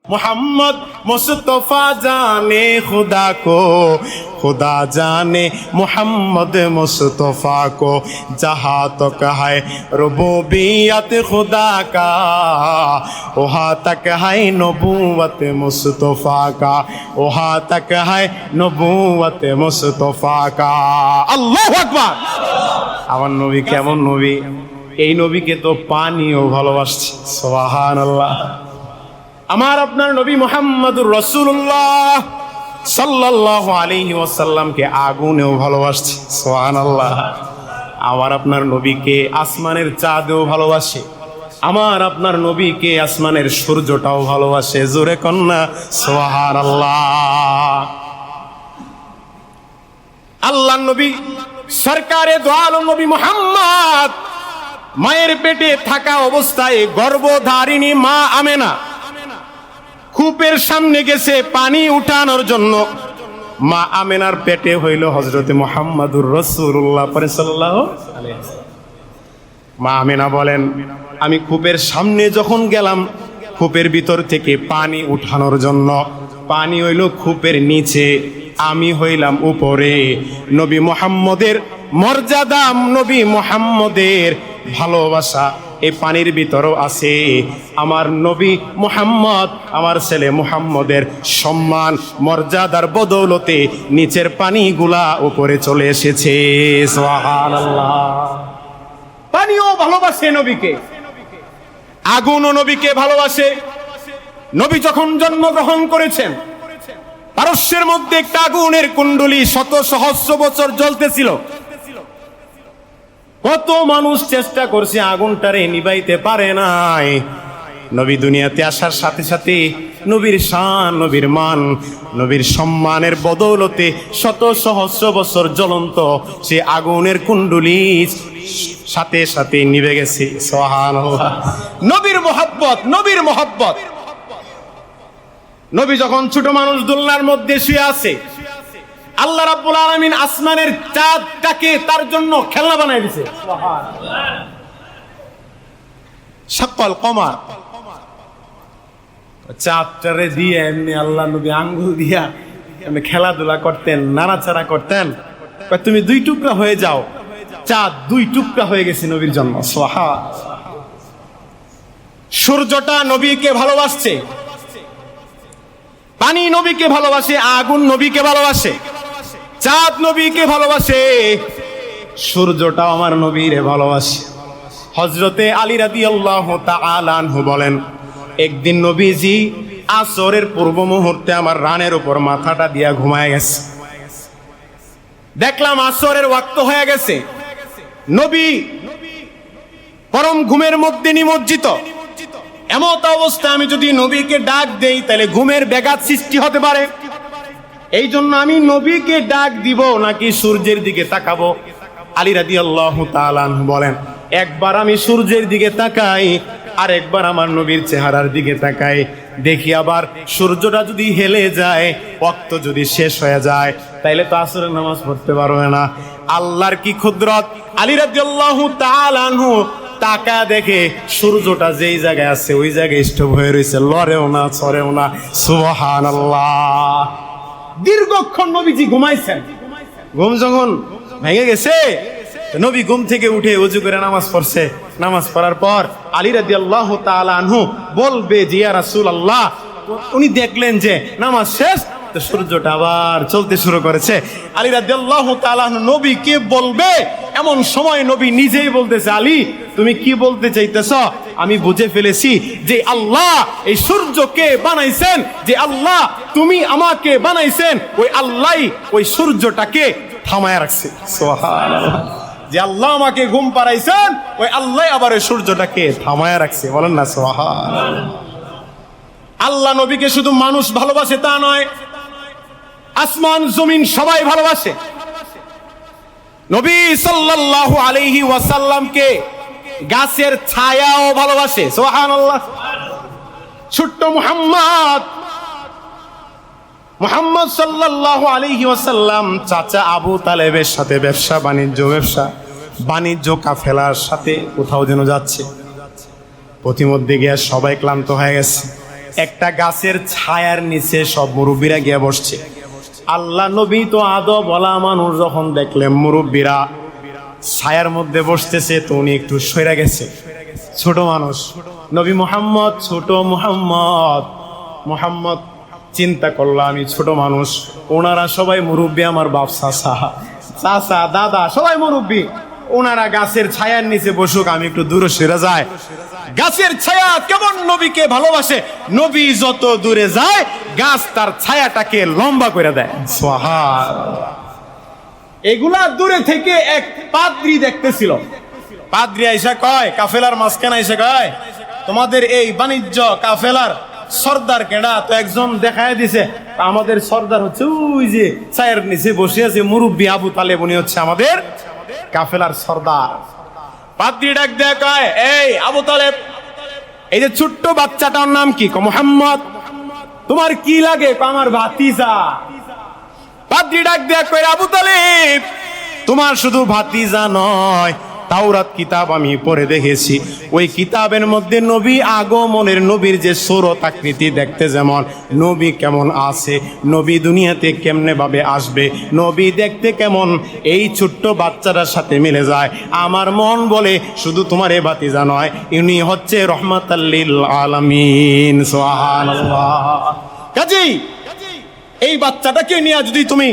मोहम्मद मुस्तफा जाने खुदा को, खुदा जाने मोहम्मद मुस्तफा को, जहाँ तक है रुबूबियत खुदा का वहाँ तक है नबूवत मुस्तफा का, वहाँ तक है नबूवत मुस्तफा का। আল্লাহু আকবার। আমার নবী কেমন নবী, এই নবীকে তো পানিও ভালোবাসছে। সুবহানাল্লাহ। আমার আপনার নবী মুহাম্মদুর রাসূলুল্লাহ সাল্লাল্লাহু আলাইহি ওয়াসাল্লামকে আগুনেও ভালোবাসছে। সুবহানাল্লাহ। আমার আপনার নবীকে আসমানের চাঁদেও ভালোবাসে, আমার আপনার নবীকে আসমানের সূর্যটাও ভালোবাসে। জোরে কন্যা সুবহানাল্লাহ। আল্লাহর নবী সরকারে দো আলম নবী মুহাম্মদ মায়ের পেটে থাকা অবস্থায় গর্ভধারিণী মা আমেনা কূপের সামনে গেছে পানি উঠানোর জন্য। মা আমেনার পেটে হইল হযরতে মুহাম্মদুর রাসূলুল্লাহ সাল্লাল্লাহু আলাইহি ওয়াসাল্লাম। মা আমেনা বলেন, আমি কূপের সামনে যখন গেলাম কূপের ভিতর থেকে পানি উঠানোর জন্য, পানি হইল কূপের নিচে, আমি হইলাম উপরে। নবী মুহাম্মদের মর্যাদা, নবী মুহাম্মদের ভালোবাসা এই পানির ভিতরও আছে। আমার নবী মুহাম্মদ, আমার ছেলে মুহাম্মদের সম্মান মর্যাদার বদৌলতে নিচের পানিগুলা উপরে চলে এসেছে। সুবহানাল্লাহ। পানিও ভালোবাসে নবীকে, আগুনও নবীকে ভালোবাসে। নবী যখন জন্মগ্রহণ করেছেন পারস্যের মধ্যে একটা আগুনের কুণ্ডলী শত সহস্র বছর জ্বলতেছিল। কত মানুষ চেষ্টা করছে, আগুনটারে নিভাইতে পারে নাই। নবী দুনিয়াতে আসার সাথে সাথে নবীর শান, নবীর মান, নবীর সম্মানের বদৌলতে শত সহস্র বছর জ্বলন্ত সে আগুনের কুণ্ডলী সাথে সাথে নিভে গেছে। সুবহানাল্লাহ। নবীর মহব্বত, নবীর মহব্বত। নবী যখন ছোট মানুষ দোলনার মধ্যে শুয়ে আছে, আল্লাহ রাব্বুল আলামিন আসমানের চাঁদটাকে তার জন্য খেলনা বানাই দিয়েছে। সুবহানাল্লাহ। শাক্কাল কমার, চাঁদটারে দিয়ে এমনি আল্লাহ নবী আঙ্গুল দিয়া এমনি খেলাধুলা করতেন, নাড়াচাড়া করতেন। তুমি দুই টুকরা হয়ে যাও, চাঁদ দুই টুকরা হয়ে গেছে নবীর জন্য। সুবহানাল্লাহ। সূর্যটা নবীকে ভালোবাসছে, পানি নবীকে ভালোবাসে, আগুন নবীকে ভালোবাসে, চাঁদ নবীকে ভালোবাসে, সূর্যটা আমার নবীরে ভালোবাসে। হযরতে আলী রাদিয়াল্লাহু তাআলা আনহু বলেন, একদিন নবীজি আসরের পূর্ব মুহূর্তে আমার রানের উপর মাথাটা দিয়া ঘুমায় গেছে। দেখলাম আসরের ওয়াক্ত হয়ে গেছে, নবী পরম ঘুমের মধ্যে নিমজ্জিত। এমত অবস্থা, আমি যদি নবীকে ডাক দেই তাহলে ঘুমের ব্যাঘাত সৃষ্টি হতে পারে। এই জন্য আমি নবীকে ডাক দিব নাকি সূর্যের দিকে তাকাবো? আলী রাদিয়াল্লাহু তাআলা আনহু বলেন, একবার আমি সূর্যের দিকে তাকাই আর একবার আমার নবীর চেহারার দিকে তাকাই, দেখি আবার সূর্যটা যদি হেলে যায়, ওয়াক্ত যদি শেষ হয়ে যায়, তাইলে তো আসরের নামাজ পড়তে পারবে না। আল্লাহর কি কুদরত! আলী রাদিয়াল্লাহু তাআলা আনহু টাকা দেখে সূর্যটা যেই জায়গায় আছে ওই জায়গায় স্টপ হয়ে রয়েছে, লড়েও না, ছড়েও না। সুবহানাল্লাহ। দীর্ঘক্ষণ নবীজি ঘুমাইছেন। ঘুম যখন ভেঙে গেছে, নবী ঘুম থেকে উঠে ওযু করে নামাজ পড়ছে। নামাজ পড়ার পর আলী রাদিয়াল্লাহু তাআলা আনহু বলবে যে ইয়া রাসূলুল্লাহ, উনি দেখলেন যে নামাজ শেষ, তো সূর্যটা আবার চলতে শুরু করেছে। আলী রাদিয়াল্লাহু তাআলা আনহু নবীকে বলবে, এমন সময় নবী নিজেই বলতেছে, আলী তুমি কি বলতে চাইতেছ? আমি বুঝে ফেলেছি যে আল্লাহ এই সূর্যকে বানাইছেন, যে আল্লাহ তুমি আমাকে বানাইছেন, ওই আল্লাহই ওই সূর্যটাকে থামায় রাখছে। সুবহানাল্লাহ। যে আল্লাহ আমাকে ঘুম পাড়াইছেন, ওই আল্লাহ আবার ওই সূর্যটাকে থামায় রাখছে। বলেন না সুবহানাল্লাহ। আল্লাহ নবীকে শুধু মানুষ ভালোবাসে তা নয়, আসমান জমিন সবাই ভালোবাসে। নবী সাল্লাল্লাহু আলাইহি ওয়াসাল্লামকে গাছের ছায়াও ভালোবাসে। সুবহানাল্লাহ। ছোট্ট মুহাম্মদ সাল্লাল্লাহু আলাইহি ওয়াসাল্লাম চাচা আবু তালেবের সাথে ব্যবসা বাণিজ্য কাফেলার সাথে কোথাও যেন যাচ্ছে। পথিমধ্যে গিয়ে সবাই ক্লান্ত হয়ে গেছে। একটা গাছের ছায়ার নিচে সব মুরব্বীরা গিয়ে বসছে। আল্লাহ নবী তো আদব বলা মানুষ, যখন দেখলেন মুরব্বীরা ছায়ার মধ্যে বসতেছে তো উনি একটু সরে গেছে। ছোট মানুষ নবী মুহাম্মদ, ছোট মুহাম্মদ চিন্তা করলো আমি ছোট মানুষ, ওনারা সবাই মুরব্বী, আমার বাপ চাচা দাদা সবাই মুরব্বী, ওনারা গাছের ছায়ার নিচে বসুক, আমি একটু দূরে সরে যাই। গাছের ছায়া কেমন নবীকে ভালোবাসে, নবী যত দূরে যায় গাছ তার ছায়াটাকে লম্বা করে দেয়। সুবহানাল্লাহ। এগুলা দূরে থেকে এক পাদ্রী দেখতেছিল। পাদ্রী আইসা কয়, কাফেলার মাঝখানে আইসা কয়, তোমাদের এই বাণিজ্য কাফেলার সর্দার কেডা? তো একজন দেখায় দিছে, আমাদের সর্দার হচ্ছে ওই যে ছায়ের নিচে বসে আছে মুরব্বী আবু তালেব, উনি হচ্ছে আমাদের কাফেলার সর্দার। পাদ্রী ডাক দেয়া কয়, এই আবু তালেব, এই যে ছোট্ট বাচ্চাটার নাম কি? মুহাম্মদ। তোমার কি লাগে? আমার ভাতিজা। পাদ্রী ডাক দেয়া কয়, আবু তালেব তোমার শুধু ভাতিজা নয়, তাওরাত কিতাব আমি পড়ে দেখেছি, ওই কিতাবের মধ্যে নবী আগমনের, নবীর যে সূরত আকৃতি দেখতে যেমন, নবী কেমন আছে, নবী দুনিয়াতে কেমনে ভাবে আসবে, নবী দেখতে কেমন, এই ছোট্ট বাচ্চাটার সাথে মিলে যায়। আমার মন বলে শুধু তোমার এ ভাতিজা নয়, ইনি হচ্ছে রহমাতাল লিল আলামিন। সুবহানাল্লাহ। কাজী এই বাচ্চাটাকে নিয়ে যদি তুমি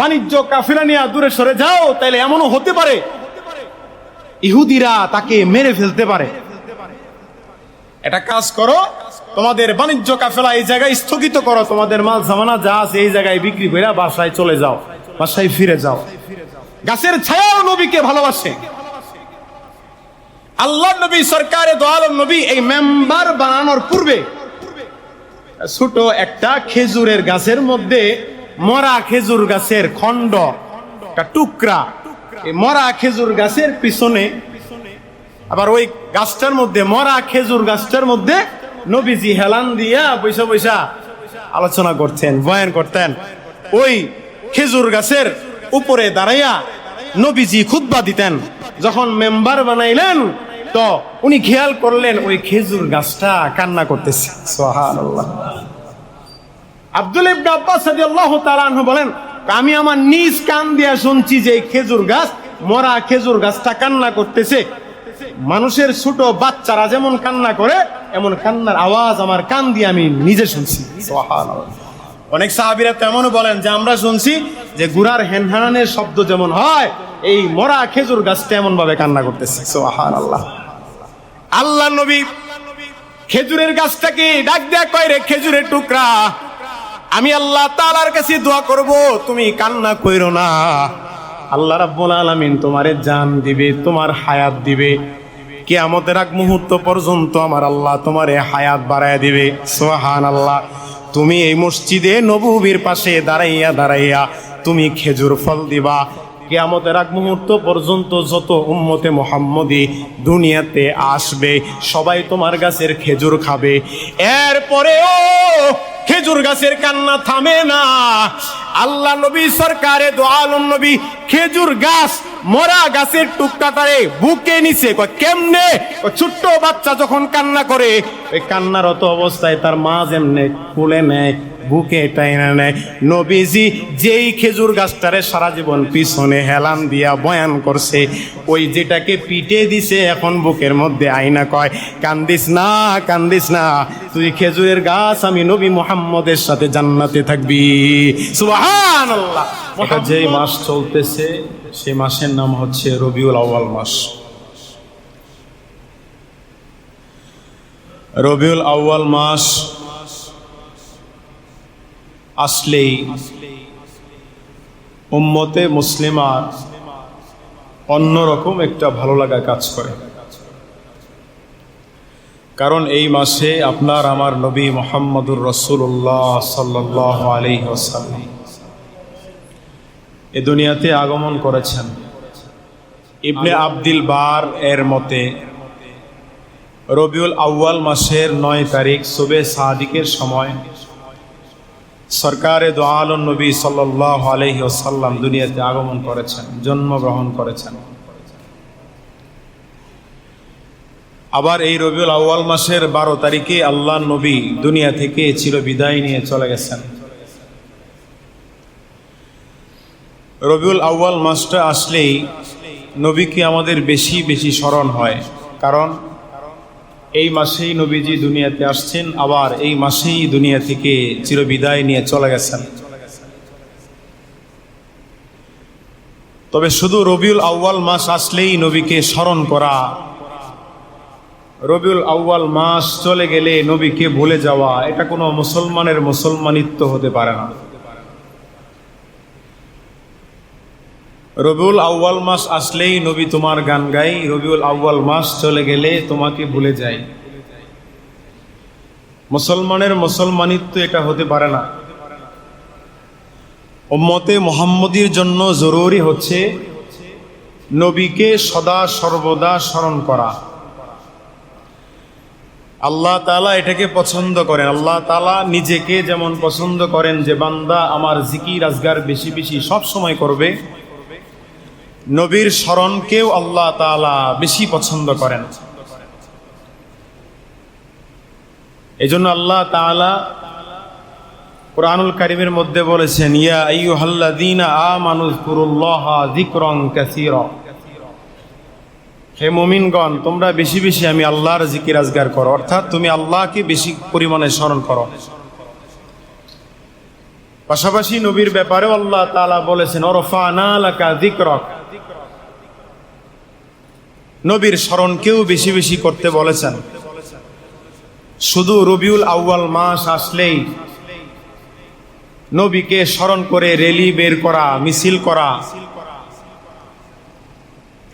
বাণিজ্য কাফেলা নিয়ে দূরে সরে যাও, তাহলে এমনও হতে পারে ইহুদিরা তাকে মেরে ফেলতে পারে। এটা কাজ করো, তোমাদের বাণিজ্য কাফেলা এই জায়গায় স্থগিত করো, তোমাদের মাল সামানা যা আছে এই জায়গায় বিক্রি করে বাসায় চলে যাও, বাসায় ফিরে যাও। গাছের ছায়াও নবীকে ভালোবাসে। আল্লাহ নবী সরকারে দো আলম নবী এই মেম্বার বানানোর পূর্বে ছোট একটা খেজুরের গাছের মধ্যে, মরা খেজুর গাছের খণ্ড, একটা টুকরা, এই মরা খেজুর গাছের পিছনে, আবার ওই গাছটার মধ্যে, মরা খেজুর গাছটার মধ্যে নবীজি হেলান দিয়া বৈশা বৈশা আলোচনা করতেন, বয়ান করতেন। ওই খেজুর গাছের উপরে দাঁড়াইয়া নবীজি খুতবা দিতেন। যখন মেম্বার বানাইলেন তো উনি খেয়াল করলেন ওই খেজুর গাছটা কান্না করতেছে। সুবহানাল্লাহ। আব্দুল্লাহ ইবনে আব্বাস রাদিয়াল্লাহু তাআলা আনহু বলেন, আমি আমার নিজ কান দিয়া শুনছি যে খেজুর গাছ, মরা খেজুর গাছটা কান্না করতেছে। মানুষের ছোট বাচ্চারা যেমন কান্না করে, এমন কান্নার আওয়াজ আমার কান দিয়ে আমি নিজে শুনছি। সুবহানাল্লাহ। অনেক সাহাবীরা তো এমনও বলেন যে আমরা শুনছি যে গুড়ার হেনহানের শব্দ যেমন হয়, এই মরা খেজুর গাছটা এমন ভাবে কান্না করতেছে। সুবহানাল্লাহ। আল্লাহ নবী খেজুরের গাছটাকে ডাক দেয়া কয়, রে খেজুরের টুকরা, আমি আল্লাহ তাআলার কাছে দোয়া করব, তুমি কান্না কইরো না। আল্লাহ রাব্বুল আলামিন তোমারে জান দিবে, তোমার হায়াত দিবে, কিয়ামতের আগ মুহূর্ত পর্যন্ত আমার আল্লাহ তোমারে হায়াত বাড়ায় দিবে। সুবহানাল্লাহ। তুমি এই মসজিদে নববীর পাশে দাঁড়াইয়া দাঁড়াইয়া তুমি খেজুর ফল দিবা, কিয়ামতের আগ মুহূর্ত পর্যন্ত যত উম্মতে মুহাম্মদী দুনিয়াতে আসবে সবাই তোমার গাছের খেজুর খাবে। এরপরেও খেজুর গাছের কান্না থামে না। আল্লাহ নবী সরকারে দো আলম নবী খেজুর গাছ, মরা গাছের টুকটাটারে বুকে নিছে। কেমনে? ছোট্ট বাচ্চা যখন কান্না করে, ওই কান্নারত অবস্থায় তার মা যেমনে কোলে নেয়, বুকে টাইনা নেয়, নবীজি যেই খেজুর গাছটারে সারা জীবন পিছনে হেলান দিয়া বয়ান করছে, ওই যেটাকে পিটে দিছে এখন বুকের মধ্যে আইনা কয়, কান্দিস না, কান্দিস না, তুই খেজুরের গাছ, আমি নবী মুহাম্মদের সাথে জান্নাতে থাকবি। সুবহানাল্লাহ। এটা যেই মাস চলতেছে সেই মাসের নাম হচ্ছে রবিউল আউয়াল মাস। রবিউল আউয়াল মাস আসলেই উম্মতে মুসলিমার অন্যরকম একটা ভালো লাগা কাজ করে। কারণ এই মাসে আপনার আমার নবী মুহাম্মদুর রাসূলুল্লাহ সাল্লাল্লাহু আলাইহি ওয়াসাল্লাম এ দুনিয়াতে আগমন করেছেন। ইবনে আব্দুল বার এর মতে রবিউল আউয়াল মাসের 9 তারিখ সুবে সাদিকের সময় সরকারে দো আলম নবী সাল্লাল্লাহু আলাইহি ওয়াসাল্লাম দুনিয়াতে আগমন করেছেন, জন্মগ্রহণ করেছেন। আবার এই রবিউল আউয়াল মাসের 12 তারিখে আল্লাহর নবী দুনিয়া থেকে চিরবিদায় নিয়ে চলে গেছেন। রবিউল আউয়াল মাসটা আসলেই নবীকে আমাদের বেশি বেশি স্মরণ হয়, কারণ এই মাসেই নবীজি দুনিয়াতে আসছেন, আবার এই মাসেই দুনিয়া থেকে চিরবিদায় নিয়ে চলে গেছেন। তবে শুধু রবিউল আউয়াল মাস আসলেই নবীকে স্মরণ করা, রবিউল আউয়াল মাস চলে গেলে নবীকে ভুলে যাওয়া, এটা কোনো মুসলমানের মুসলমানিত্ব হতে পারে না। রবিউল আউয়াল মাস আসলেই নবী তোমার গান গাই, রবিউল আউয়াল মাস চলে গেলে তোমাকে ভুলে যায়। মুসলমানের মুসলমানিত্ব এটা হতে পারে না। উম্মতে মুহাম্মদীর জন্য জরুরি হচ্ছে নবীকে সদা সর্বদা স্মরণ করা। আল্লাহ তাআলা এটাকে পছন্দ করেন। আল্লাহ তাআলা নিজেকে যেমন পছন্দ করেন যে বান্দা আমার জিকির আজগার বেশি বেশি সব সময় করবে, নবীর স্মরণকেও আল্লাহ তাআলা বেশি পছন্দ করেন। এজন্য আল্লাহ তাআলা কুরআনুল কারীমের মধ্যে বলেছেন, ইয়া আইয়ুহাল্লাযীনা আমানু যকুরুল্লাহা যিকরান কাসীরা, হে মুমিনগণ তোমরা বেশি বেশি আমি আল্লাহর জিকির আজগার করো, অর্থাৎ তুমি আল্লাহকে বেশি পরিমাণে স্মরণ করো। পাশাপাশি নবীর ব্যাপারেও আল্লাহ তাআলা বলেছেন, ওয়ারফা'না লাকা যিকরাক, নবীর স্মরণকেও বেশি বেশি করতে বলেছেন। শুধু রবিউল আউয়াল মাস আসলেই নবীকে স্মরণ করে র্যালি বের করা, মিছিল করা,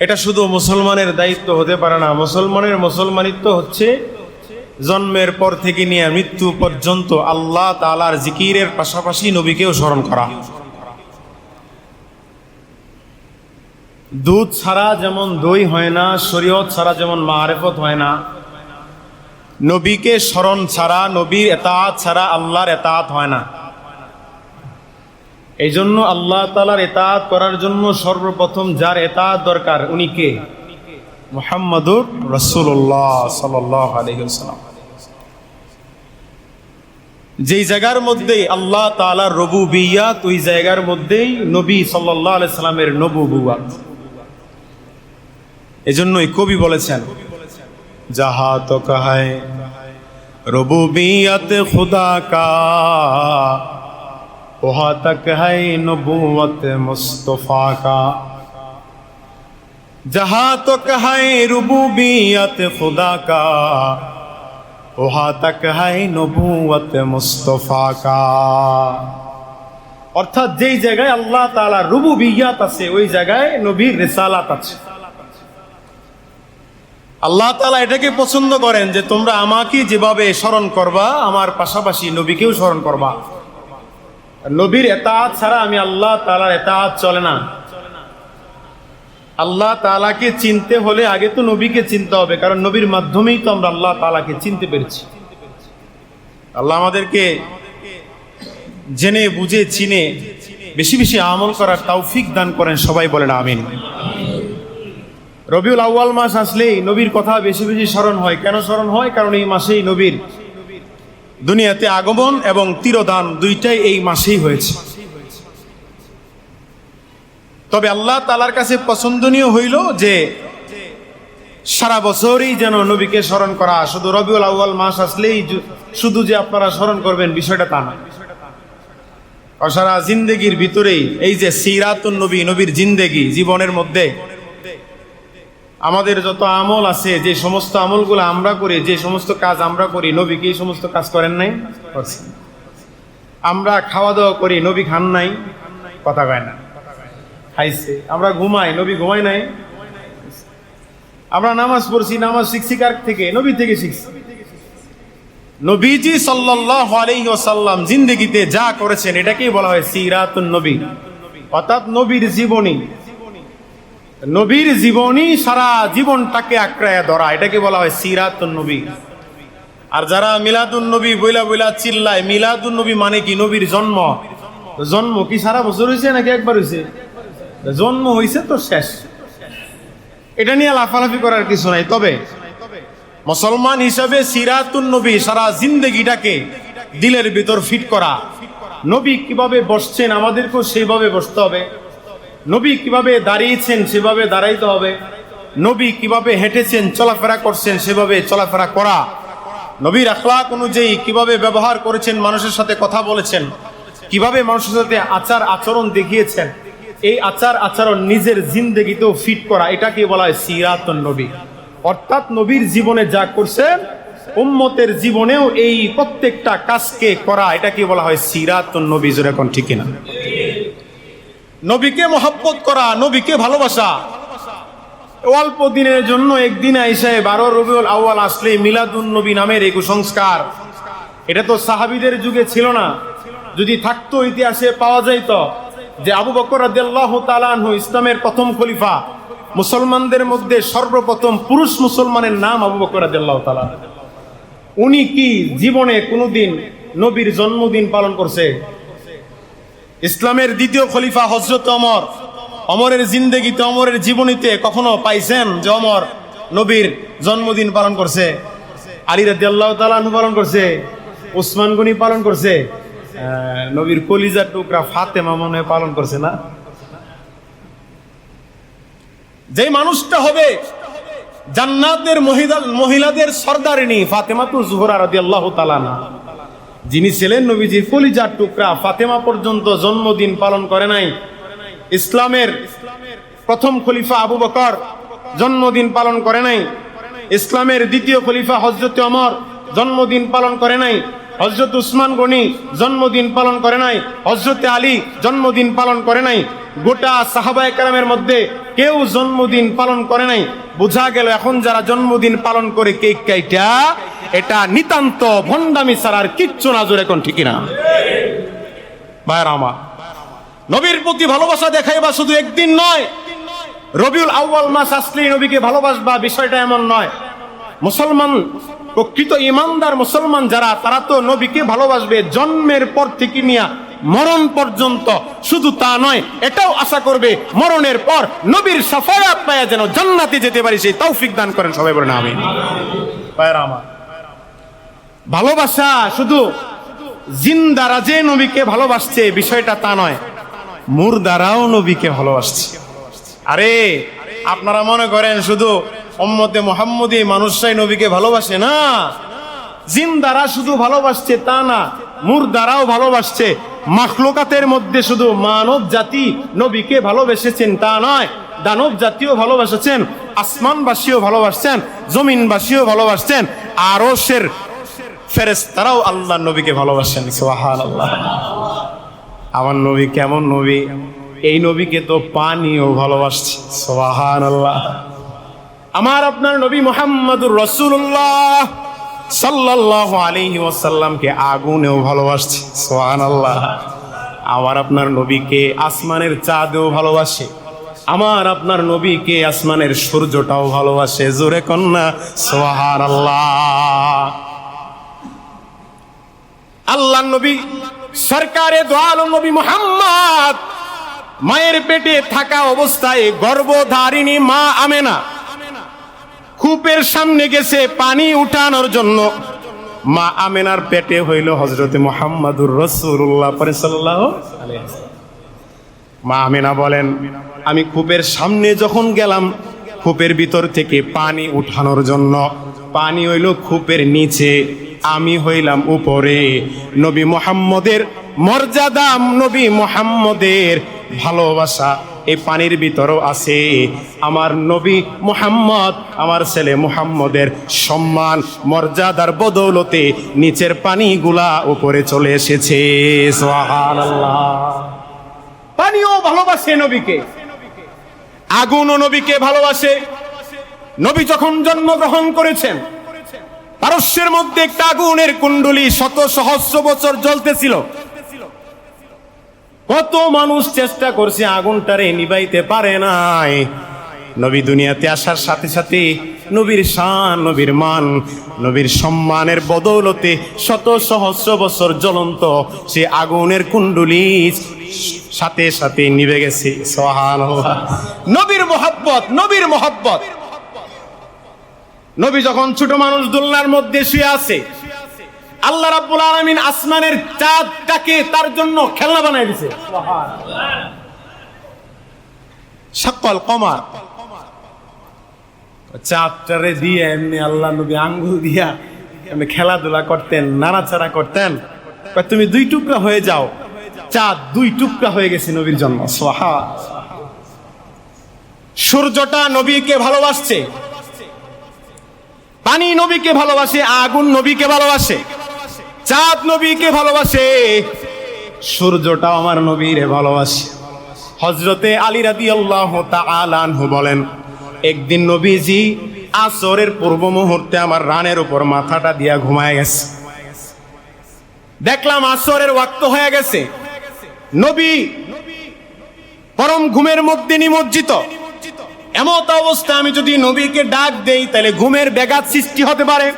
এটা শুধু মুসলমানের দায়িত্ব হতে পারে না। মুসলমানের মুসলমানিত্ব হচ্ছে জন্মের পর থেকে নিয়ে মৃত্যু পর্যন্ত আল্লাহ তাআলার জিকিরের পাশাপাশি নবীকেও স্মরণ করা। দুধ ছাড়া যেমন দই হয় না, শরীয়ত ছাড়া যেমন মারিফত হয় না, নবীকে স্মরণ ছাড়া, নবীর এতাআত ছাড়া আল্লাহর এতাআত হয় না। এই জন্য আল্লাহ তাআলার এতাআত করার জন্য সর্বপ্রথম যার এতাআত দরকার উনি কে? মুহাম্মাদুর রাসূলুল্লাহ সাল্লাল্লাহু আলাইহি ওয়াসাল্লাম। যেই জায়গার মধ্যেই আল্লাহ তাআলার রুবুবিয়্যাত, ওই জায়গার মধ্যেই নবী সাল্লাল্লাহু আলাইহি সাল্লামের নবুওয়াত। এজন্যই কবি বলেছেন, जहाँ तो कहे रुबूबियत खुदा का, वहाँ तक है नबूवत मुस्तफा का। जहाँ तो कहे रुबूबियत खुदा का, वहाँ तक है नबूवत मुस्तफा का। অর্থাৎ যেই জায়গায় আল্লাহ তাআলার রুবুবিয়্যাত আছে ওই জায়গায় নবীর রিসালাত আছে। আল্লাহ তাআলা এটাকে পছন্দ করেন যে তোমরা আমাকে যেভাবে স্মরণ করবা, আমার পাশাপাশি নবীকেও স্মরণ করবা। নবীর এতাআত ছাড়া আমি আল্লাহ তাআলার এতাআত চলে না। আল্লাহ তাআলাকে চিনতে হলে আগে তো নবীকে চিনতে হবে, কারণ নবীর মাধ্যমেই তো আমরা আল্লাহ তাআলাকে চিনতে পেরেছি। আল্লাহ আমাদেরকে জেনে বুঝে চিনে বেশি বেশি আমল করার তৌফিক দান করেন, সবাই বলেন আমিন। রবিউল আউয়াল মাস আসলেই নবীর কথা বেশি বেশি স্মরণ হয়। কেন স্মরণ হয়? কারণ এই মাসেই নবীর দুনিয়াতে আগমন এবং তিরোধান দুইটাই এই মাসেই হয়েছে। তবে আল্লাহ তাআলার কাছে পছন্দনীয় হইল যে সারা বছরই যেন নবীকে স্মরণ করা। শুধু রবিউল আউয়াল মাস আসলেই শুধু যে আপনারা স্মরণ করবেন বিষয়টা তা নয়। সারা জিন্দেগির ভিতরেই এই যে সিরাতুন নবী, নবীর জিন্দেগি, জীবনের মধ্যে আমাদের যত আমল আছে, যে সমস্ত আমলগুলো আমরা করি, যে সমস্ত কাজ আমরা করি, নবী কি এই সমস্ত কাজ করেন নাই? করছেন। আমরা খাওয়া দাওয়া করি, নবী খান নাই? কথা কয় না, খাইছে। আমরা ঘুমাই, নবী ঘুমায় নাই? আমরা নামাজ পড়ছি, নামাজ শিখছি কার থেকে? নবী থেকে শিখছি। নবীজি সাল্লাল্লাহু আলাইহি ওয়াসাল্লাম জিন্দেগিতে যা করেছেন এটাকেই বলা হয় সিরাতুন নবী, অর্থাৎ নবীর জীবনী। নবীর জীবনী সারা জীবনটাকে আঁকড়ায়া ধরা, এটাকে বলা হয় সিরাতুন নবী। আর যারা মিলাদুন নবী বইলা বইলা চিল্লায়, মিলাদুন নবী মানে কি? নবীর জন্ম। জন্ম কি সারা বছর হয়েছে নাকি একবার হয়েছে? জন্ম হয়েছে তো শেষ, এটা নিয়ে লাফালাফি করার কিছু নাই। তবে মুসলমান হিসাবে সিরাতুন নবী সারা জিন্দেগিটাকে দিলের ভিতর ফিট করা। নবী কিভাবে বসছেন আমাদেরকেও সেইভাবে বসতে হবে, নবী কিভাবে দাঁড়িয়েছেন সেভাবে দাঁড়াইতে হবে, নবী কিভাবে হেঁটেছেন চলাফেরা করছেন সেভাবে চলাফেরা করা, নবীর আখলাক অনুযায়ী কিভাবে ব্যবহার করেছেন, মানুষের সাথে কথা বলেছেন, কিভাবে মানুষের সাথে আচার আচরণ দেখিয়েছেন, এই আচার আচরণ নিজের জিন্দেগিতেও ফিট করা, এটাকে বলা হয় সিরাতুন নবী। অর্থাৎ নবীর জীবনে যা করছেন উম্মতের জীবনেও এই প্রত্যেকটা কাজকে করা, এটাকে বলা হয় সিরাতুন নবী। যেরকম ঠিক কিনা? নবীকে মহব্বত করা, নবীকে ভালোবাসা। অল্প দিনের জন্য একদিন আইসা 12 রবিউল আউয়াল আসলে মিলাদুন নবী নামের এই কুসংস্কার, এটা তো সাহাবীদের যুগে ছিল না। যদি থাকতো ইতিহাসে পাওয়া যাইত যে আবু বকর রাদিয়াল্লাহু তাআলা আনহু ইসলামের প্রথম খলিফা, মুসলমানদের মধ্যে সর্বপ্রথম পুরুষ মুসলমানের নাম আবু বকর রাদিয়াল্লাহু তাআলা। উনি কি জীবনে কোনোদিন নবীর জন্মদিন পালন করছে? ইসলামের দ্বিতীয় খলিফা হযরত ওমর, ওমরের জিন্দেগিতে ওমরের জীবনীতে কখনো পাইছেন যে ওমর নবীর জন্মদিন পালন করছে? আলী রাদিয়াল্লাহু তাআলা আনহু পালন করছে, উসমান গনি পালন করছে, নবীর কলিজার টুকরা ফাতেমা মনে হয় পালন করছে না? যে মানুষটা হবে জান্নাতের মহিলাদের সর্দারিনী ফাতেমাতুজ জোহরা রাদিয়াল্লাহু তাআলা আনহা, যিনি ছিলেন নবীজির কলিজার টুকরা, ফাতেমা পর্যন্ত জন্মদিন পালন করে নাই। ইসলামের প্রথম খলিফা আবু বকর জন্মদিন পালন করে নাই। ইসলামের দ্বিতীয় খলিফা হযরত ওমর জন্মদিন পালন করে নাই। হযরত উসমান গনি জন্মদিন পালন করে নাই। হযরত আলী জন্মদিন পালন করে নাই। গোটা সাহাবায়ে কেরামের মধ্যে কেউ জন্মদিন পালন করে নাই। বোঝা গেল এখন যারা জন্মদিন পালন করে কেক কাইটা, এটা নিতান্ত ভণ্ডামি ছাড়া আর কিচ্ছু না। জোরে কোন ঠিক না? ভাইরা আমার, নবীর প্রতি ভালোবাসা দেখাইবা শুধু একদিন নয়, রবিউল আউয়াল মাস আসলেই নবীকে ভালোবাসবা বিষয়টা এমন নয়। মুসলমান, প্রকৃত ইমানদার মুসলমান যারা, তারা তো নবীকে ভালোবাসবে জন্মের পর থেকে নিয়ে মরণ পর্যন্ত। শুধু তা নয়, এটাও আশা করবে মরণের পর নবীর শাফায়াত পায়া যেন জান্নাতে যেতে পারি, সেই তৌফিক দান করেন সবাই বলেন আমিন। ভাইরা আমার, ভালোবাসা শুধু জিন্দারা যে নবীকে ভালোবাসছে বিষয়টা তা নয়, মুরদারাও নবীকে ভালোবাসছে। আরে আপনারা মনে করেন শুধু উম্মতে মুহাম্মদী মানুষরাই নবীকে ভালোবাসে না, জিন্দারা শুধু ভালোবাসছে তা না, মুরদারাও ভালোবাসছে। মাখলুকাতের মধ্যে শুধু মানব জাতি নবীকে ভালোবেসেছেন তা নয়, দানব জাতিও ভালোবাসেছেন, আসমানবাসীও ভালোবাসছেন, জমিনবাসীও ভালোবাসছেন, আরশের ফেরেশতারাও আল্লাহর নবীকে ভালোবাসেন। সুবহানাল্লাহ। আমার নবী কেমন নবী? এই নবীকে তো পানিও ভালোবাসছে। সুবহানাল্লাহ। আমার আপনার নবী মুহাম্মদুর রাসূলুল্লাহ সাল্লাল্লাহু আলাইহি ওয়াসাল্লামকে আগুনেও ভালোবাসছে। সুবহানাল্লাহ। আমার আপনার নবীকে আসমানের চাঁদও ভালোবাসে, আমার আপনার নবীকে আসমানের সূর্যটাও ভালোবাসে। জোরে কন্যা সুবহানাল্লাহ। আল্লাহর নবী সরকারে দো আলম নবী মুহাম্মদ মায়ের পেটে থাকা অবস্থায় গর্ভধারিণী মা আমেনা কূপের সামনে গেছে পানি উঠানোর জন্য। মা আমেনার পেটে হইল হযরতে মুহাম্মদুর রাসূলুল্লাহ সাল্লাল্লাহু আলাইহি ওয়াসাল্লাম। মা আমেনা বলেন, আমি কূপের সামনে যখন গেলাম, কূপের ভিতর থেকে পানি উঠানোর জন্য, পানি হইল কূপের নিচে, আমি হইলাম উপরে। নবী মুহাম্মদের মর্যাদা, নবী মুহাম্মদের ভালোবাসা এই পানির ভিতরও আছে। আমার নবী মুহাম্মদ, আমার ছেলে মুহাম্মদের সম্মান মর্যাদার বদৌলতে নিচের পানিগুলা উপরে চলে এসেছে। সুবহানাল্লাহ। পানিও ভালোবাসে নবীকে, আগুনও নবীকে ভালোবাসে। নবী যখন জন্মগ্রহণ করেছেন, পারস্যের মধ্যে একটা আগুনের কুণ্ডলী শত সহস্র বছর জ্বলতেছিল। কত মানুষ চেষ্টা করছে, আগুনটারে নিভাইতে পারে নাই। নবী দুনিয়াতে আসার সাথে সাথে নবীর শান, নবীর মান, নবীর সম্মানের বদৌলতে শত সহস্র বছর জ্বলন্ত সে আগুনের কুণ্ডলী সাথে সাথে নিভে গেছে। সুবহানাল্লাহ। নবীর মহব্বত, নবীর মহব্বত। নবী যখন ছোট মানুষ দোলনার মধ্যে শুয়ে আছে, আল্লাহ রাব্বুল আলামিন আসমানের চাঁদটাকে তার জন্য খেলনা বানাই দিয়েছে। শাক্কাল কমার, চাঁদটারে দিয়ে এমনি আল্লাহ নবী আঙ্গুল দিয়া এমনি খেলাধুলা করতেন, নাড়াচাড়া করতেন। তুমি দুই টুকরা হয়ে যাও, চাঁদ দুই টুকরা হয়ে গেছে নবীর জন্য। সুবহান। সূর্যটা নবীকে ভালোবাসছে, পানি নবীকে ভালোবাসে, আগুন নবীকে ভালোবাসে, চাঁদ নবীকে ভালোবাসে, সূর্যটা আমার নবীরে ভালোবাসে। হযরতে আলী রাদিয়াল্লাহু তাআলা আনহু বলেন, একদিন নবীজি আসরের পূর্ব মুহূর্তে আমার রানের উপর মাথাটা দিয়া ঘুমায় গেছে। দেখলাম আসরের ওয়াক্ত হয়ে গেছে, নবী পরম ঘুমের মধ্যে নিমজ্জিত। এমত অবস্থা আমি যদি নবীকে ডাক দেই তাহলে ঘুমের ব্যাঘাত সৃষ্টি হতে পারে।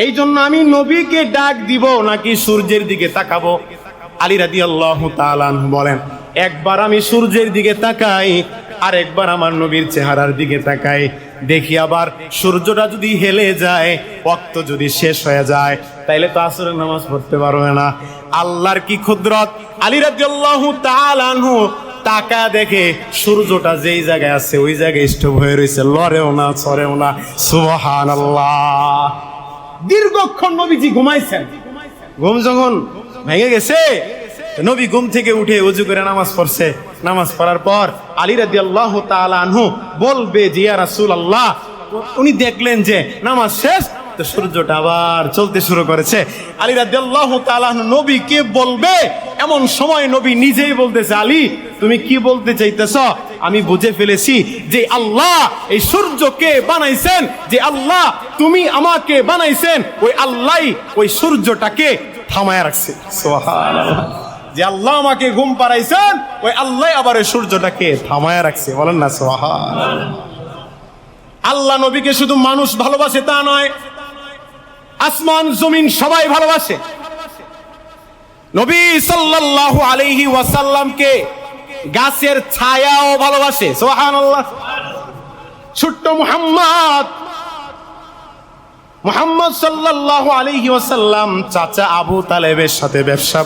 এই জন্য আমি নবীকে ডাক দিব নাকি সূর্যের দিকে তাকাবো? আলী রাদিয়াল্লাহু তাআলা আনহু বলেন, একবার আমি সূর্যের দিকে তাকাই আর একবার আমার নবীর চেহারার দিকে তাকাই, দেখি আবার সূর্যটা যদি হেলে যায়, ওয়াক্ত যদি শেষ হয়ে যায়, তাইলে তো আসরের নামাজ পড়তে পারবে না। আল্লাহর কি কুদরত! আলী রাদিয়াল্লাহু তাআলা আনহু তাকা দেখে সূর্যটা যেই জায়গায় আছে ওই জায়গায় স্টপ হয়ে রয়েছে, লড়েও না, ছড়েও না। সুবহানাল্লাহ। দীর্ঘক্ষণ নবীজি ঘুমাইছেন। ঘুম যখন ভেঙে গেছে, নবী ঘুম থেকে উঠে ওযু করে নামাজ পড়ছে। নামাজ পড়ার পর আলী রাদিয়াল্লাহু তাআলা আনহু বলবে যে ইয়া রাসূলুল্লাহ, উনি দেখলেন যে নামাজ শেষ, তো সূর্যটা আবার চলতে শুরু করেছে। আলী রাদিয়াল্লাহু তাআলা আনহু নবীকে বলবে, এমন সময় নবী নিজেই বলতেছে, আলী তুমি কি বলতে চাইতেছ? আমি বুঝে ফেলেছি যে আল্লাহ এই সূর্যকে বানাইছেন, যে আল্লাহ তুমি আমাকে বানাইছেন, ওই আল্লাহই ওই সূর্যটাকে থামায় রাখছে। সুবহানাল্লাহ। যে আল্লাহ আমাকে ঘুম পাড়াইছেন, ওই আল্লাহ আবার ওই সূর্যটাকে থামায় রাখছে। বলেন না সুবহানাল্লাহ। আল্লাহ নবীকে শুধু মানুষ ভালোবাসে তা নয়, আসমান জমিন সবাই ভালোবাসে। নবী সাল্লাল্লাহু আলাইহি ওয়াসাল্লামকে গাছের ছায়াও ভালোবাসে। সুবহানাল্লাহ। ছোট্ট মুহাম্মদ সাল্লাল্লাহু আলাইহি ওয়াসাল্লাম চাচা আবু তালেবের সাথে ব্যবসা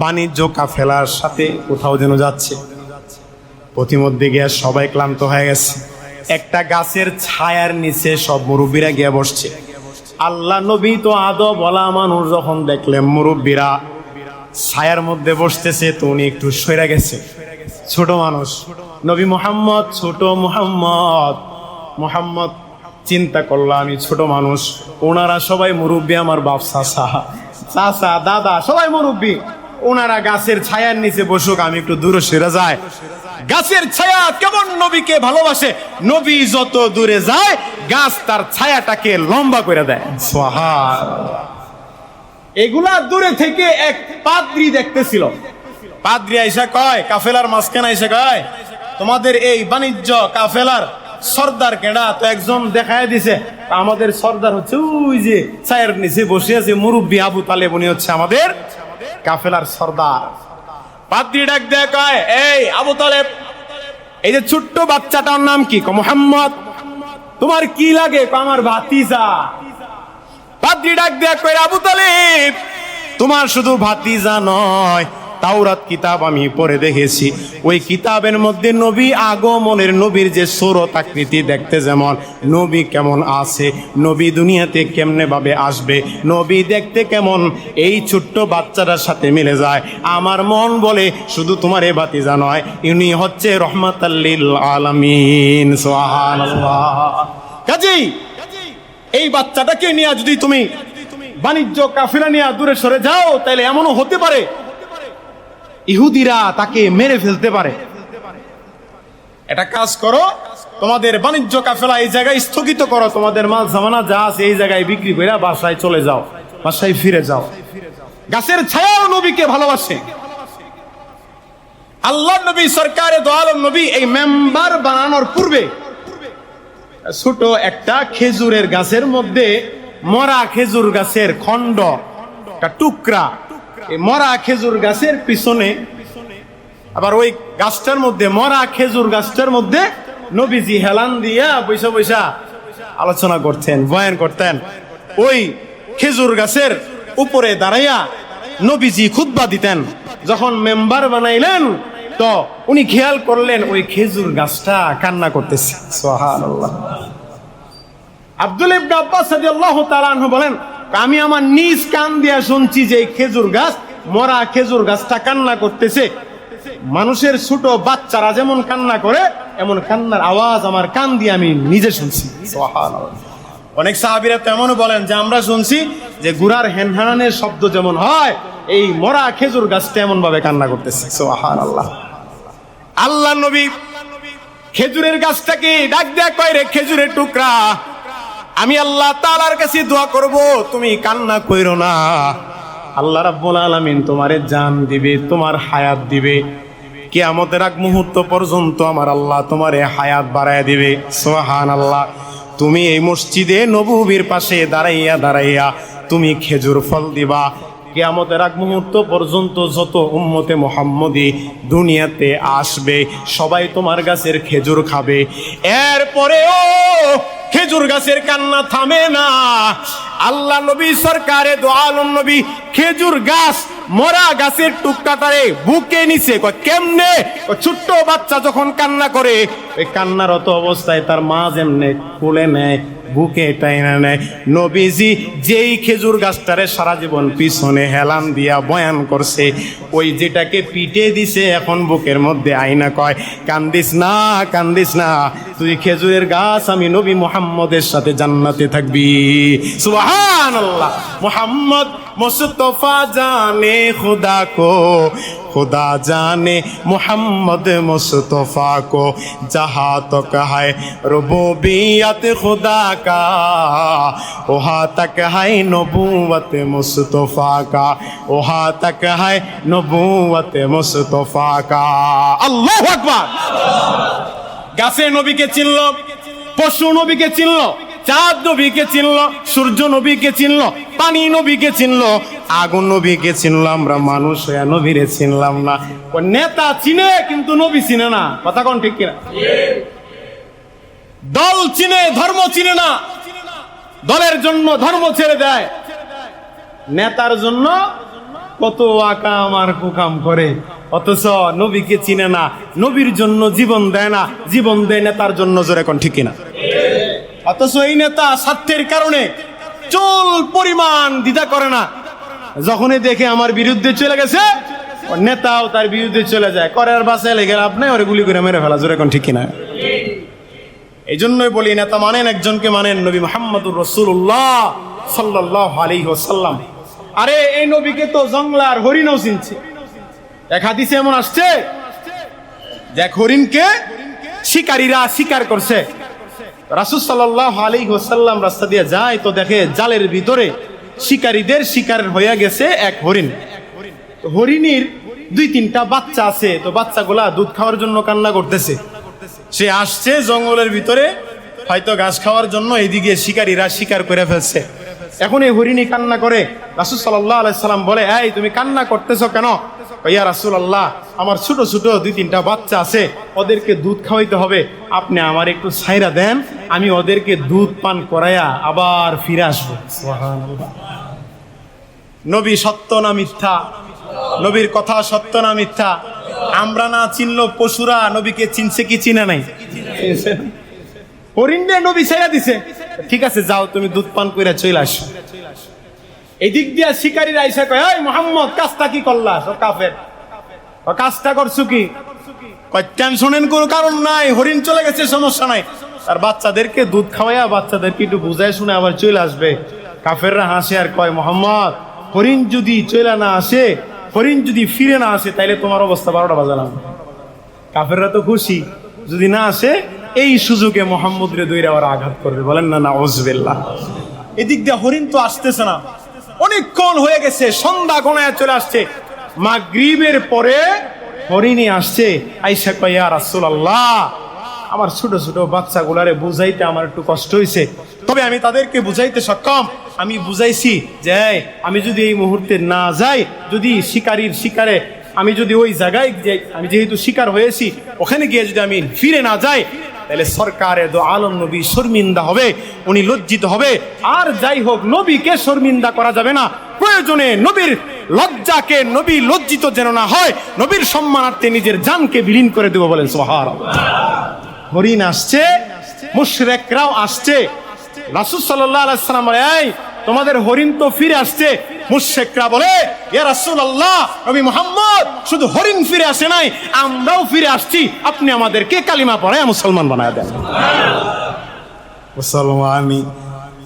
বাণিজ্য কাফেলার সাথে কোথাও যেন যাচ্ছে। পথিমধ্যে গিয়ে সবাই ক্লান্ত হয়ে গেছে। একটা গাছের ছায়ার নিচে সব মুরব্বীরা গিয়ে বসছে। আল্লাহ নবী তো আদব বলা মানুষ, যখন দেখলেন মুরব্বীরা ছায়ার মধ্যে বসতেছে তো উনি একটু সরে গেছে। ছোট মানুষ নবী মুহাম্মদ, ছোট মুহাম্মদ চিন্তা করলাম আমি ছোট মানুষ, ওনারা সবাই মুরব্বী, আমার বাপ চাচা দাদা সবাই মুরব্বী, ওনারা গাছের ছায়ার নিচে বসুক, আমি একটু দূরে সরে যাই। গাছের ছায়া কেমন নবীকে ভালোবাসে, নবী যত দূরে যায় গাছ তার ছায়াটাকে লম্বা করে দেয়। সুবহানাল্লাহ। এগুলা দূরে থেকে এক পাদ্রী দেখতেছিল। পাদ্রী আইসা কয়, কাফেলার মাঝখানে আইসা কয়, তোমাদের এই বাণিজ্য কাফেলার সর্দার কেডা? তো একজন দেখায় দিছে, আমাদের সর্দার হচ্ছে ওই যে ছায়ের নিচে বসে আছে মুরব্বী আবু তালেব, উনি হচ্ছে আমাদের কাফেলার সর্দার। পাদ্রী ডাক দেয়া কয়, এই আবু তালেব, এই যে ছোট্ট বাচ্চাটার নাম কি? মুহাম্মদ। তোমার কি লাগে? আমার ভাতিজা। পাদ্রী ডাক দেয়া কয়, আবু তালেব তোমার শুধু ভাতিজা নয়, তাওরাত কিতাব আমি পড়ে দেখেছি, ওই কিতাবের মধ্যে নবী আগমনের, নবীর যে সূরত আকৃতি দেখতে যেমন, নবী কেমন আছে, নবী দুনিয়াতে কেমনে ভাবে আসবে, নবী দেখতে কেমন, এই ছোট্ট বাচ্চাটার সাথে মিলে যায়। আমার মন বলে শুধু তোমার এ ভাতিজা নয়, ইনি হচ্ছে রহমাতাল লিল আলামিন। সুবহানাল্লাহ। কাজেই এই বাচ্চাটাকে নিয়ে যদি তুমি বাণিজ্য কাফেলা নিয়ে দূরে সরে যাও, তাহলে এমনও হতে পারে ইহুদিরা তাকে মেরে ফেলতে পারে। এটা কাজ করো, তোমাদের বাণিজ্য কাফেলা এই জায়গায় স্থগিত করো, তোমাদের মাল সামানা যা আছে এই জায়গায় বিক্রি করে বাসায় চলে যাও, বাসায় ফিরে যাও। গাছের ছায়াও নবীকে ভালোবাসে। আল্লাহ নবী সরকারে দো আলম নবী এই মেম্বার বানানোর পূর্বে ছোট একটা খেজুরের গাছের মধ্যে, মরা খেজুর গাছের খণ্ড, একটা টুকরা, এই মরা খেজুর গাছের পিছনে, আবার ওই গাছটার মধ্যে, মরা খেজুর গাছটার মধ্যে নবীজি হেলান দিয়া বৈশা আলোচনা করতেন, বয়ান করতেন। ওই খেজুর গাছের উপরে দাঁড়াইয়া নবীজি খুতবা দিতেন। যখন মেম্বার বানাইলেন তো উনি খেয়াল করলেন ওই খেজুর গাছটা কান্না করতেছে। সুবহানাল্লাহ। আব্দুল্লাহ ইবনে আব্বাস রাদিয়াল্লাহু তাআলা আনহু বলেন, আমি আমার নিজ কান দিয়া শুনছি যে এই খেজুর গাছ, মরা খেজুর গাছটা কান্না করতেছে। মানুষের ছোট বাচ্চারা যেমন কান্না করে এমন কান্নার আওয়াজ আমার কান দিয়ে আমি নিজে শুনছি। সুবহানাল্লাহ। অনেক সাহাবীরা তো এমনও বলেন যে আমরা শুনছি যে গুড়ার হ্যানহানের শব্দ যেমন হয়, এই মরা খেজুর গাছটা এমন ভাবে কান্না করতেছে। সুবহানাল্লাহ। আল্লাহ নবী খেজুরের গাছটাকে ডাক দেয়া কয়, রে খেজুরের টুকরা, আমি আল্লাহ তাআলার কাছে দোয়া করব, তুমি কান্না কইরো না। আল্লাহ রাব্বুল আলামিন তোমারে জান দিবে, তোমার হায়াত দিবে। কিয়ামতের আগ মুহূর্ত পর্যন্ত আমার আল্লাহ তোমারে হায়াত বাড়ায় দিবে। সুবহানাল্লাহ। তুমি এই মসজিদে নববীর পাশে দাঁড়াইয়া দাঁড়াইয়া তুমি খেজুর ফল দিবা। কিয়ামতের আগ মুহূর্ত পর্যন্ত যত উম্মতে মুহাম্মদী দুনিয়াতে আসবে সবাই তোমার গাছের খেজুর খাবে। এরপরেও খেজুর গাছের কান্না থামে না। আল্লাহ নবী সরকারে দো আলম নবী খেজুর গাছ মরা গাছের টুকটাটারে বুকে নিছে। কেমনে? ছোট্ট বাচ্চা যখন কান্না করে ওই কান্নারত অবস্থায় তার মা যেমনে কোলে নেয়, বুকে টাইনা নেয়, নবীজি যেই খেজুর গাছটারে সারা জীবন পিছনে হেলান দিয়া বয়ান করছে, ওই যেটাকে পিটে দিছে এখন বুকের মধ্যে আইনা কয়, কান্দিস না, কান্দিস না, তুই খেজুরের গাছ, আমি নবী মুহাম্মদের সাথে জান্নাতে থাকবি। সুবহানাল্লাহ। মুহাম্মদ মুস্তাফা জানে খুদা কো, खुदा जाने मोहम्मद मुस्तफ़ा को, जहाँ तक है रुबूबियत खुदा का वहाँ तक है नबूवत मुस्तफ़ा का, वहाँ तक है नबूवत मुस्तफ़ा का। अल्लाहु আকবার। গাছে নবীকে চিনল, পশু নবীকে চিনল, চাঁদ নবীকে চিনল, সূর্য নবীকে চিনল, পানি নবীকে চিনল, আগুন নবীকে চিনল। আমরা মানুষ হয়ে নবীরে চিনলাম না। ও নেতা চিনে কিন্তু নবী চিনে না। কথা কোন ঠিক কিনা? দল চিনে, ধর্ম চিনে না। দলের জন্য ধর্ম ছেড়ে দেয়, নেতার জন্য কত আকাম আর কুকাম করে, অথচ নবীকে চিনে না, নবীর জন্য জীবন দেয় না, জীবন দেয় নেতার জন্য। জোরে কোন ঠিক কিনা? অথচ এই নেতা স্বার্থের কারণে চুল পরিমাণ দ্বিধা করে না। যখনই দেখে আমার বিরুদ্ধে চলে গেছে, নেতাও তার বিরুদ্ধে চলে যায়, করে আর বাঁচায় লেগে লাভ নাই, ওরে গুলি করে মেরে ফেলা। জোরে কোন ঠিক কিনা? এই জন্যই বলি, নেতা মানেন একজনকে মানেন, নবী মুহাম্মদুর রাসূলুল্লাহ সাল্লাল্লাহু আলাইহি ওয়াসাল্লাম। আরে এই নবীকে তো জংলার হরিণও চিনছে। এক হাদিসে এমন আসছে যে এক হরিণকে শিকারীরা শিকার করছে। রাসূল সাল্লাল্লাহু আলাইহি ওয়াসাল্লাম রাস্তা দিয়ে যায় তো দেখে জালের ভিতরে শিকারীদের শিকার হয়ে গেছে এক হরিণ। হরিণীর 2-3টা বাচ্চা আছে, তো বাচ্চাগুলা দুধ খাওয়ার জন্য কান্না করতেছে। সে আসছে জঙ্গলের ভিতরে হয়তো ঘাস খাওয়ার জন্য, এইদিকে শিকারীরা শিকার করে ফেলছে। এখন এই হরিণী কান্না করে। রাসূল সাল্লাল্লাহু আলাইহি সাল্লাম বলে, এই তুমি কান্না করতেছো কেন? ইয়া রাসূলুল্লাহ, আমার ছোট ছোট 2-3টা বাচ্চা আছে, ওদেরকে দুধ খাওয়াইতে হবে, আপনি আমার একটু ছাইরা দেন, আমি ওদেরকে দুধ পান করাইয়া আবার ফিরে আসবো। সুবহানাল্লাহ। নবী সত্য না মিথ্যা? নবীর কথা সত্য না মিথ্যা? আমরা না চিনলেও পশুরা নবীকে চিনছে কি চিনে নাই? হরিণে নবী ছেড়ে দিছে, ঠিক আছে যাও তুমি দুধ পান করে চলে আসো। এদিক দিয়া শিকারীরা আইসা কয়, এই মুহাম্মদ কাজটা কি করলা? কাফের। কাজটা করছো কি? কয় টেনশনের কোনো কারণ নাই, হরিণ চলে গেছে, সমস্যা নাই, আর বাচ্চাদেরকে দুধ খাওয়াইয়া বাচ্চাদেরকে একটু বুঝায় শুনে আবার চলে আসবে। কাফেররা হাসে আর কয়, মুহাম্মদ হরিণ যদি চলে না আসে, হরিণ যদি ফিরে না আসে, তাইলে তোমার অবস্থা 12টা বাজালাম। কাফেররা তো খুশি, যদি না আসে এই সুযোগে মুহাম্মদরে দইরা ওরা আঘাত করবে। বলেন না নাউজুবিল্লাহ। এদিক দিয়ে হরিণ তো আসতেছে না, অনেকক্ষণ হয়ে গেছে, সন্ধ্যা গণায় চলে আসছে। মাগরিবের পরে হরিণী আসছে, আইসা কয়, ইয়া রাসূলুল্লাহ, আমার ছোট ছোট বাচ্চাগুলারে বুঝাইতে আমার একটু কষ্ট হয়েছে, তবে আমি তাদেরকে বুঝাইতে সক্ষম। আমি বুঝাইছি যে আমি যদি এই মুহূর্তে না যাই, যদি শিকারীর শিকারে আমি যদি ওই জায়গায় যাই, আমি যেহেতু শিকার হয়েছি, ওখানে গিয়ে যদি আমি ফিরে না যাই, তাহলে সরকারে দো আলম নবী শর্মিন্দা হবে, উনি লজ্জিত হবে। আর যাই হোক, নবীকে শর্মিন্দা করা যাবে না, প্রয়োজনে নবীর লজ্জাকে, নবী লজ্জিত যেন না হয়, নবীর সম্মানার্থে নিজের জানকে বিলীন করে দেব। বলেন সুবহানাল্লাহ। হরিণ আসছে, মুশরিকরাও আসছে। রাসূল সাল্লাল্লাহু আলাইহি ওয়াসাল্লাম বলে, এই তোমাদের হরিণ তো ফিরে আসছে। মুশরিকরা বলে, ইয়া রাসূলুল্লাহ, নবী মুহাম্মদ, শুধু হরিণ ফিরে আসে নাই, আমরাও ফিরে আসছি, আপনি আমাদেরকে কালিমা পড়ায় মুসলমান বানায় দেন। মুসলমানি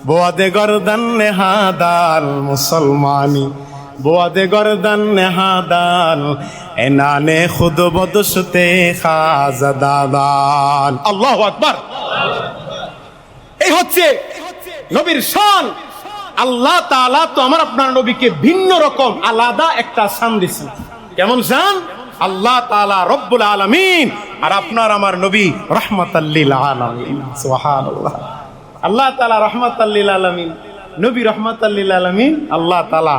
বোয়াদে গর্দান নেহাদাল, মুসলমানি বোয়াদে গর্দান নেহাদাল, এনানে খুদ বদশতে খাজাদাদাল। আল্লাহু আকবার। এই হচ্ছে নবীর শান। আল্লাহ তাআলা তো আমার আপনার নবীকে ভিন্ন রকম আলাদা একটা শান দিয়েছেন। কেমন শান? আল্লাহ তাআলা রব্বুল আলামিন, আর আপনার আমার নবী রাহমাতাল লিল আলামিন। সুবহানাল্লাহ। আল্লাহ তাআলা রাহমাতাল লিল আলামিন, নবী রাহমাতাল লিল আলামিন, আল্লাহ তাআলা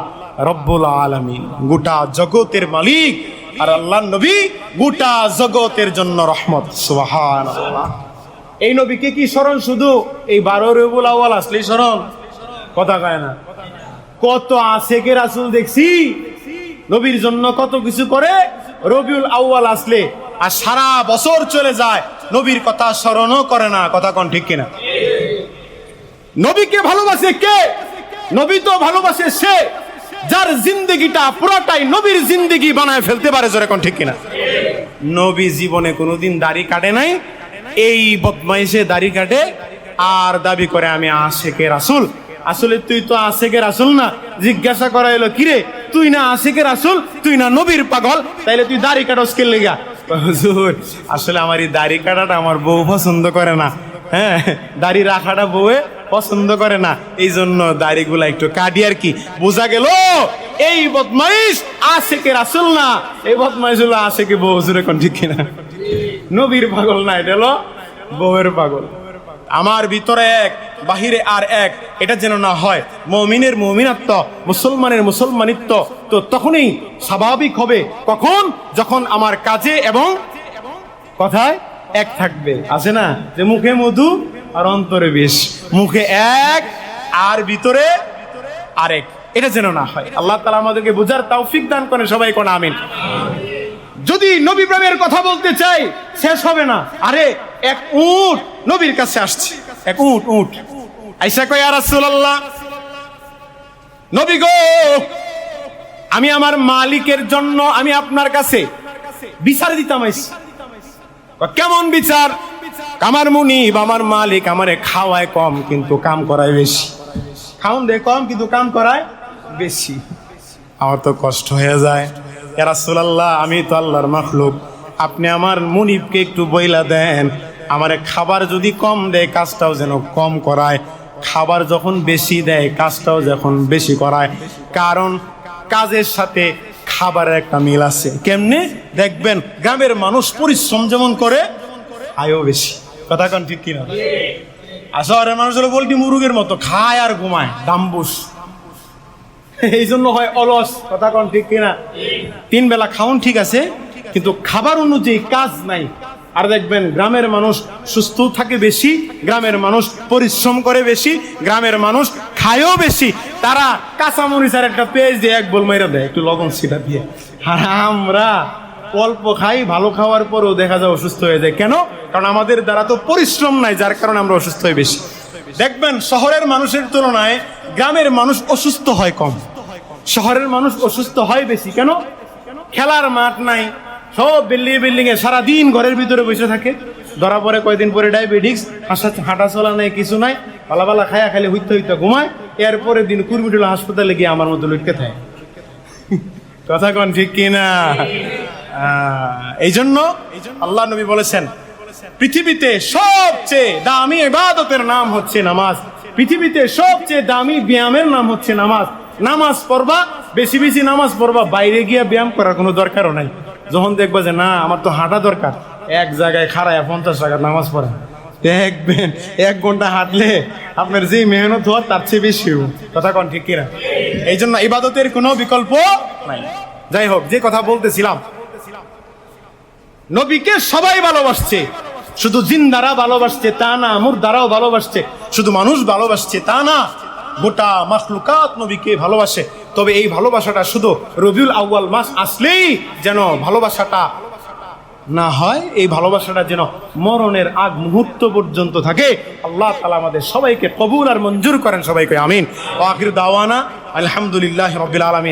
রব্বুল আলামিন, গোটা জগতের মালিক, আর আল্লাহর নবী গোটা জগতের জন্য রহমত। সুবহানাল্লাহ। এই নবীকে কি স্মরণ শুধু এই 12 রবিউল আউয়াল আসলেই স্মরণ? কথা কয় না। কত আশেকে রাসূল দেখছি নবীর জন্য কত কিছু করে, রবিউল আউয়াল আসলে আর সারা বছর চলে যায়, নবীর কথা স্মরণও করে না। কথা কোন ঠিক কিনা? নবীকে ভালোবাসে কে? নবী তো ভালোবাসে সে যার জিন্দেগিটা পুরাটাই নবীর জিন্দেগি বানায় ফেলতে পারে। জোরে কোন ঠিক কিনা? নবী জীবনে কোনোদিন দাড়ি কাটে নাই, এই বদমাইশে দাড়ি কাটে আর দাবি করে আমি আশেকে রাসূল। আসলে তুই তো আশেকে রাসূল না। জিজ্ঞাসা করা এলো, কিরে তুই না আশেকে রাসূল, তুই না নবীর পাগল, তাইলে তুই দাড়ি কাটস কে লেগা? হুজুর আসলে আমার এই দাড়ি কাটাটা আমার বউ পছন্দ করে না। হ্যাঁ, দাড়ি রাখাটা বউয়ে পছন্দ করে না, এই জন্য দাড়িগুলা একটু কাটি আর কি। বোঝা গেল এই বদমাইশ আশেকে রাসূল না, এই বদমাইশ হলো আশেকে বউ। জোরে কোন ঠিক কিনা? নবীর পাগল না, এটা হলো বউয়ের পাগল। আমার ভিতরে এক, বাহিরে আর এক, এটা যেন না হয়। মুমিনের মুমিনাত্ব, মুসলমানের মুসলমানিত্ব তো তখনই স্বাভাবিক হবে কখন? যখন আমার কাজে এবং কথায় এক থাকবে। আছে না যে মুখে মধু আর অন্তরে বিষ, মুখে এক আর ভিতরে আরেক, এটা যেন না হয়। আল্লাহ তাআলা আমাদেরকে বুঝার তৌফিক দান করেন। সবাই কোন আমিন। যদি নবী প্রেমের কথা বলতে চাই শেষ হবে না। আরে এক উট নবীর কাছে আসছে, এক উট আইসা কয়, ইয়া রাসূলুল্লাহ, নবী গো, আমি আমার মালিকের জন্য আমি আপনার কাছে বিচার দিতাম আইছি। কেমন বিচার? আমার মুনিব, আমার মালিক আমারে খাওয়ায় কম কিন্তু কাম করায় বেশি। খাওন দেয় কম কিন্তু কাম করায় বেশি। আমার তো কষ্ট হয়ে যায়। ইয়া রাসূলুল্লাহ, আমি তো আল্লাহর মাখলুক, আপনি আমার মুনিবকে একটু বইলা দেন, আমারে খাবার যদি কম দেয় কাজটাও যেন কম করায়, খাবার যখন বেশি দেয় কাজটাও যখন বেশি করায়। কারণ কাজের সাথে খাবারের একটা মিল আছে। কেমনে? দেখবেন গ্রামের মানুষ পরিশ্রম যেমন করে, আয়ও বেশি। কথা কোন ঠিক কিনা? আর শহরের মানুষ হলো পোল্ট্রি মুরগের মতো, খায় আর ঘুমায়, দাম্বুস, এই জন্য হয় অলস। কথা কোন ঠিক কিনা? 3 বেলা খাওন ঠিক আছে, কিন্তু খাবার অনুযায়ী কাজ নাই। আর দেখবেন গ্রামের মানুষ সুস্থ থাকে বেশি, গ্রামের মানুষ পরিশ্রম করে বেশি, গ্রামের মানুষ খায়ও বেশি। তারা কাঁচামরিচার একটা পেঁয়াজ দিয়ে এক বল মাইরা দেয়, একটু লবণ ছিটা দিয়ে। আর আমরা অল্প খাই, ভালো খাওয়ার পরেও দেখা যায় অসুস্থ হয়ে যায়। কেন? কারণ আমাদের দ্বারা তো পরিশ্রম নাই, যার কারণে আমরা অসুস্থ হই বেশি। দেখবেন শহরের মানুষের তুলনায় গ্রামের মানুষ অসুস্থ হয় কম, শহরের মানুষ অসুস্থ হয় বেশি। কেন? খেলার মাঠ নাই, সব বিল্ডিং এ সারাদিন ঘরের ভিতরে বসে থাকে, ধরা পরে কয়দিন পরে ডায়াবেটিস, হাঁটা চলা নাই, কিছু নাই, পালা পালা খায়া খালি হইতে হইতে ঘুমায়, এরপরে দিন কুরমিটুলা হাসপাতালে গিয়ে আমার মতো লুটকে থাকে। কথা কোন ঠিক কিনা? এই জন্য আল্লাহ নবী বলেছেন, পৃথিবীতে সবচেয়ে দামি ইবাদতের নাম হচ্ছে নামাজ, পৃথিবীতে সবচেয়ে দামি ব্যায়ামের নাম হচ্ছে নামাজ। নামাজ পড়বা, বেশি বেশি নামাজ পড়বা, বাইরে গিয়ে ব্যায়াম করার কোনো দরকারও নাই। যখন দেখবা যে না আমার তো হাঁটা দরকার, এক জায়গায় খাড়ায় 50 টাকা নামাজ পড়া, দেখবেন 1 ঘন্টা হাঁটলে আপনার যে মেহনত হওয়ার তার চেয়ে বেশি। কথা কোন ঠিক কিনা? এই জন্য ইবাদতের কোনো বিকল্প নাই। যাই হোক, যে কথা বলতেছিলাম, নবীকে সবাই ভালোবাসছে, শুধু জিন্দারা ভালোবাসছে তা না, মুর্দারাও ভালোবাসছে, শুধু মানুষ ভালোবাসছে তা না, গোটা মাখলুকাত নবীকে ভালোবাসে। তবে এই ভালোবাসাটা শুধু রবিউল আউয়াল মাস আসলেই যেন ভালোবাসাটা না হয়, এই ভালোবাসাটা যেন মরণের আগ মুহূর্ত পর্যন্ত থাকে। আল্লাহ তাআলা আমাদের সবাইকে কবুল আর মঞ্জুর করেন, সবাইকে আমিন। ওয়া আখিরু দাওয়ানা আলহামদুলিল্লাহি রাব্বিল আলামিন।